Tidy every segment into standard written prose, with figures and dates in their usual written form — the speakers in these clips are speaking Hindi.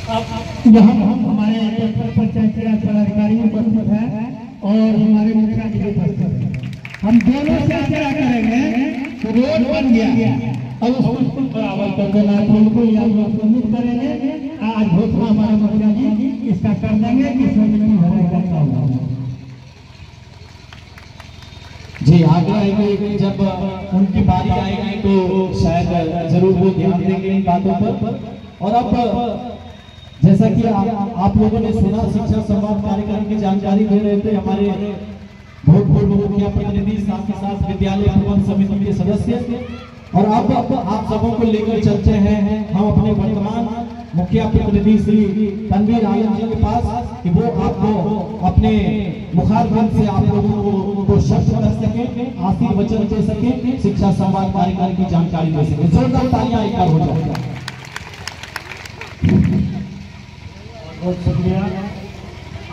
अब यहाँ हम हमारे पंचायती राज पदाधिकारी उपस्थित हैं और हमारे मुखिया जी उपस्थित हैं। हम दोनों से आग्रह करेंगे कि रोड बन गया और उसको स्कूल बराबर कर देना, बिल्कुल या सुनिश्चित करेंगे। आज घोषणा हमारे मुखिया जी इसका कर देंगे कि इसमें भराई करता होगा। जी आगे आएंगे, जब उनकी बारी आएगी तो शायद जरूर वो ध्यान देंगे इन बातों पर। और अब जैसा कि आप लोगों ने सुना, शिक्षा संवाद कार्यक्रम की जानकारी दे रहे थे हमारे भूतपूर्व मुखिया प्रतिनिधि, साथ ही साथ विद्यालय प्रबंध समिति के सदस्य। और अब आप सबों को लेकर चलते हैं हम अपने वर्तमान मुखिया प्रतिनिधि श्री तनवीर आलम जी के पास कि वो आपको अपने मुखारबिंद से आप लोगों को शब्द कर सके, आशीर्वचन दे सके, शिक्षा संवाद कार्यक्रम की जानकारी दे सके। जोरदार तालियां एक बार हो जाए। बहुत शुक्रिया।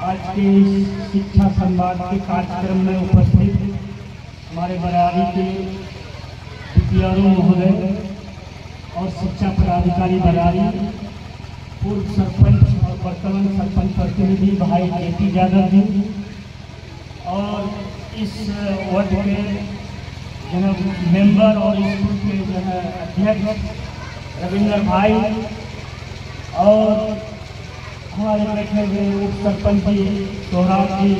आज के शिक्षा संवाद के कार्यक्रम में उपस्थित हमारे बरारी के विद्यालय महोदय और शिक्षा पदाधिकारी बरारी, पूर्व सरपंच और वर्तमान सरपंच प्रतिनिधि भाई जेपी यादव जी और इस वार्ड के मेंबर और स्कूल के अध्यक्ष रविंद्र भाई और हमारे बैठे हुए उप सरपंच जी सोहराब जी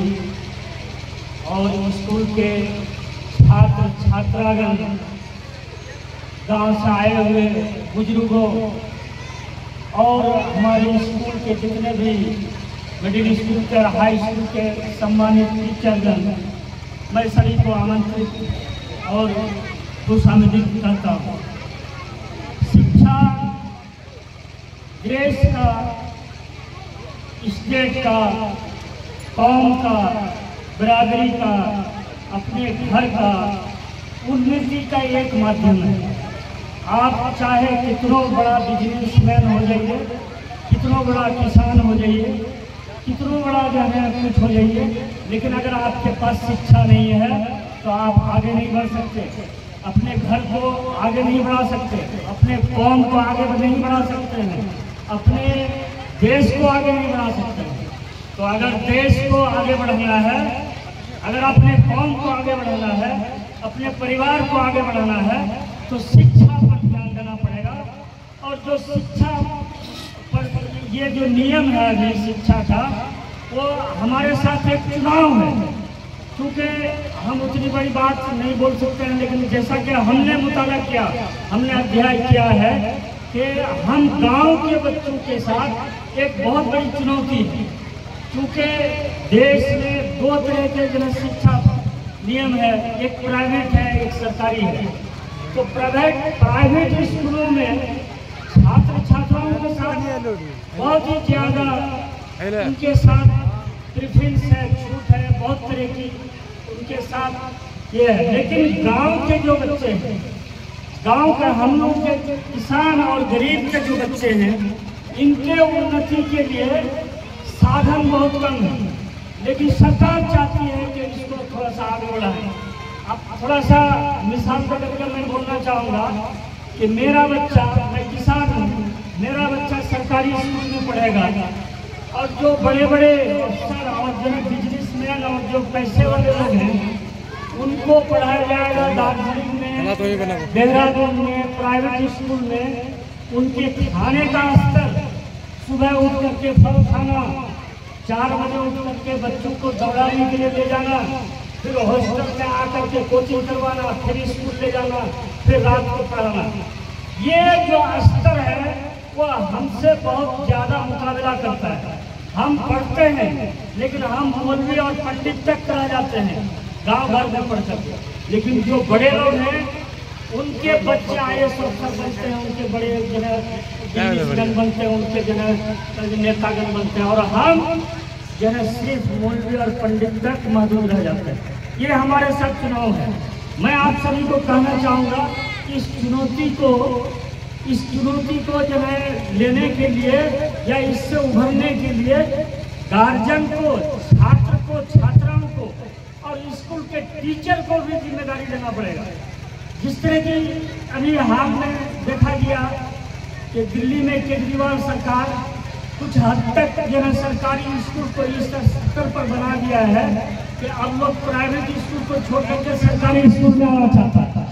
और स्कूल के छात्र छात्रागण, गांव से आए हुए बुजुर्गों और हमारे स्कूल के जितने भी मिडिल स्कूल के हाई स्कूल के सम्मानित टीचरगण, मैं सभी को आमंत्रित और खुशामदीद करता हूँ। शिक्षा देश का, स्टेट का, कौम का, बरादरी का, अपने घर का उन्नति का एक माध्यम है। आप चाहे कितना बड़ा बिजनेसमैन हो जाइए, कितना बड़ा किसान हो जाइए, कितना बड़ा जो है कुछ हो जाइए, लेकिन अगर आपके पास शिक्षा नहीं है तो आप आगे नहीं बढ़ सकते, अपने घर को आगे नहीं बढ़ा सकते, अपने कौम को आगे नहीं बढ़ा सकते हैं, अपने देश को आगे नहीं बढ़ा सकते हैं। तो अगर देश को आगे बढ़ाना है, अगर अपने कौम को आगे बढ़ाना है, अपने परिवार को आगे बढ़ाना है, तो शिक्षा पर ध्यान देना पड़ेगा। और जो शिक्षा पर ये जो नियम है अभी शिक्षा का, वो हमारे साथ एक चुनाव है। क्योंकि हम उतनी बड़ी बात नहीं बोल सकते हैं, लेकिन जैसा कि हमने मुताला किया, हमने अध्ययन किया है कि हम गांव के बच्चों के साथ एक बहुत बड़ी चुनौती है। क्योंकि देश में दो तरह के जो शिक्षा नियम है, एक प्राइवेट है, एक सरकारी है। तो प्राइवेट स्कूलों में छात्र छात्राओं के साथ बहुत ही ज़्यादा उनके साथ प्रेफरेंस है, छूट है, बहुत तरह की उनके साथ ये है। लेकिन गांव के जो बच्चे हैं, गांव का हम लोग के किसान और गरीब के जो बच्चे हैं, इनके उन्नति के लिए साधन बहुत कम है। लेकिन सरकार चाहती है कि इसको थोड़ा सा आगे बढ़ाएं। अब थोड़ा सा मिसाल कर मैं बोलना चाहूँगा कि मेरा बच्चा, मैं किसान हूँ, मेरा बच्चा सरकारी स्कूल में पढ़ेगा और जो बड़े बड़े अफसर और जो बिजनेसमैन और जो पैसे वाले लोग हैं, उनको पढ़ाया जाएगा दार्जिलिंग में, देहरादून में, प्राइवेट स्कूल में। उनके खाने का स्तर, सुबह उठ करके फल खाना, 4 बजे उठ करके बच्चों को दौड़ाने के लिए ले जाना, फिर हॉस्टल में आकर के कोचिंग करवाना, फिर स्कूल ले जाना, फिर रात को पढ़ाना। ये जो स्तर है वो हमसे बहुत ज़्यादा मुकाबला करता है। हम पढ़ते हैं लेकिन हम मौलवी और पंडित तक रह जाते हैं गांव भर में पढ़ करके। लेकिन जो बड़े लोग हैं उनके बच्चे IAS अफसर बनते हैं, उनके बड़े बिजनेसमैन बनते हैं, उनके नेतागण बनते हैं, और हम सिर्फ मौलवी और पंडित तक महदूद रह जाते हैं। ये हमारे साथ चुनाव है। मैं आप सभी को कहना चाहूँगा कि इस चुनौती को जो है लेने के लिए या इससे उभरने के लिए गार्जियन को, छात्र को, छात्राओं को और स्कूल के टीचर को भी जिम्मेदारी लेना पड़ेगा। जिस तरह की अभी हाल में देखा गया कि दिल्ली में केजरीवाल सरकार कुछ हद तक जो है सरकारी स्कूल को इस स्तर पर बना दिया है कि अब लोग प्राइवेट स्कूल को छोड़ करके सरकारी स्कूल में आना चाहता था।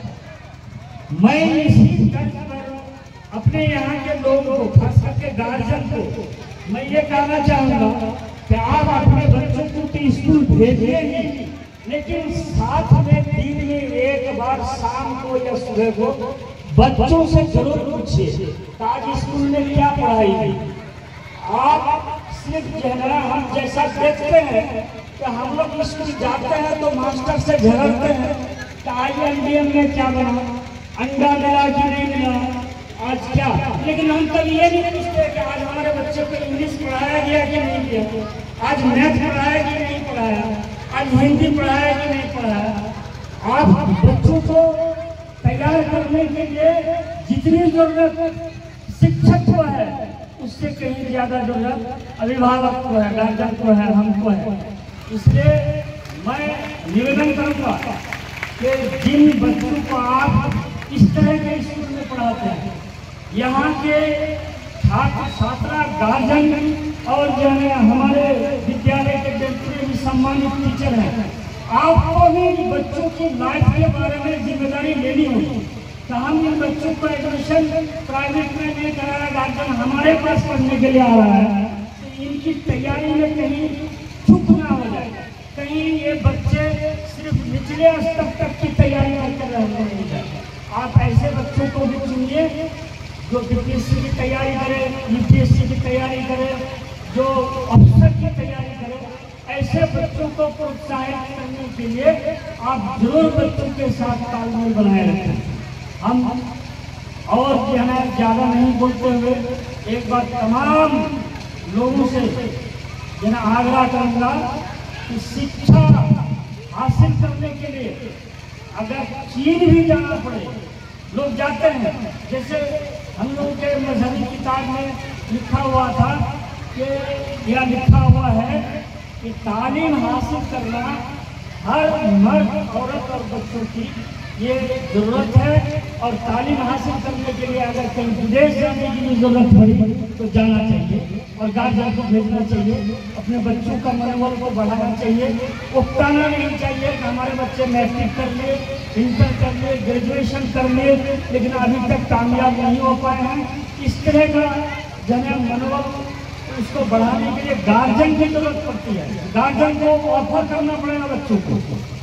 मैं इसी तर्ज पर अपने यहाँ के लोगों को, खास करके गार्जियन को मैं ये कहना चाहूँगा कि आप अपने बच्चों को तो स्कूल भेजिए ही, लेकिन साथ में दिन में एक बार शाम को या सुबह को बच्चों से जरूर पूछिए कि आज स्कूल में क्या पढ़ाई हुई। आप सिर्फ जो है ना, हम जैसा देखते हैं कि हम लोग स्कूल जाते हैं तो मास्टर से झगड़ते हैं कि आज एमडीएम में क्या बना, अंडा मिला कि नहीं मिला, आज क्या। लेकिन हम कभी ये नहीं पूछते कि आज हमारे बच्चों को इंग्लिश पढ़ाया गया कि नहीं किया, आज मैथ पढ़ाया कि नहीं पढ़ाया, आज हिंदी पढ़ाया कि नहीं पढ़ाया। आप बच्चों को तैयार करने के लिए जितनी जरूरत शिक्षक को है उससे कहीं ज्यादा जरूरत अभिभावक को है, गार्जियन को है, हमको है। इसलिए मैं निवेदन करूंगा कि जिन बच्चों को आप इस तरह के स्कूल में पढ़ाते हैं, यहाँ के छात्र छात्रा, गार्जियन और जो है हमारे विद्यालय के जितने भी सम्मानित टीचर हैं, आपको भी बच्चों की लाइफ के बारे में जिम्मेदारी लेनी होगी। तो हम इन बच्चों को एडमिशन प्राइवेट में नहीं कराया, गार्जियन हमारे पास पढ़ने के लिए आ रहा है, तो इनकी तैयारी में कहीं चूक ना हो जाए, कहीं ये बच्चे सिर्फ निचले स्तर तक की तैयारी करके रहने नहीं जाए। आप ऐसे बच्चों को भी चुनिए जो बीपीएससी की तैयारी करे, यूपीएससी की तैयारी करे, जो अफसर की तैयारी करे। ऐसे बच्चों को प्रोत्साहित करने के लिए आप जरूर बच्चों के साथ तालमेल बनाए रखें। हम और जो है ज़्यादा नहीं बोलते हुए एक बार तमाम लोगों से जो है आग्रह करूँगा कि शिक्षा हासिल करने के लिए अगर चीन भी जाना पड़े, लोग जाते हैं। जैसे हम लोगों के मजहबी किताब में लिखा हुआ था कि यह लिखा हुआ है कि तालीम हासिल करना हर मर्द, औरत और बच्चों की ये जरूरत है, और तालीम हासिल करने के लिए अगर कहीं विदेश जाने की जरूरत पड़ी तो जाना चाहिए और गार्जियन को भेजना चाहिए। अपने बच्चों का मनोबल को बढ़ाना चाहिए, उकताना नहीं चाहिए कि हमारे बच्चे मैट्रिक कर लिए, इंटर कर लिए, ग्रेजुएशन कर लिए, लेकिन अभी तक कामयाब नहीं हो पाए हैं। इस तरह का जन मनोबल उसको बढ़ाने के लिए गार्जियन की जरूरत पड़ती है। गार्जियन को ऑफर करना पड़ेगा बच्चों को,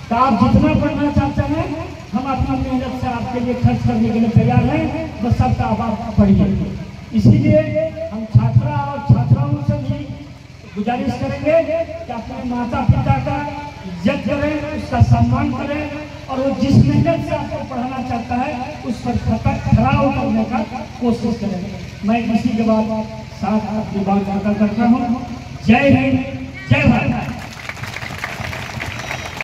तो आप जितना पढ़ना चाहते हैं हम अपनी मेहनत से आपके लिए खर्च करने के लिए तैयार हैं, बस सबका आप पढ़िए। इसीलिए हम छात्रा और छात्राओं से भी गुजारिश करेंगे कि अपने माता पिता का इज्जत करें, उसका सम्मान करें, और वो जिस मेहनत से आपको पढ़ाना चाहता है उस पर खरा उतरने का कोशिश करें। मैं इसी के बाद साथ आपकी बात करता हूँ। जय हिंद, जय भारत।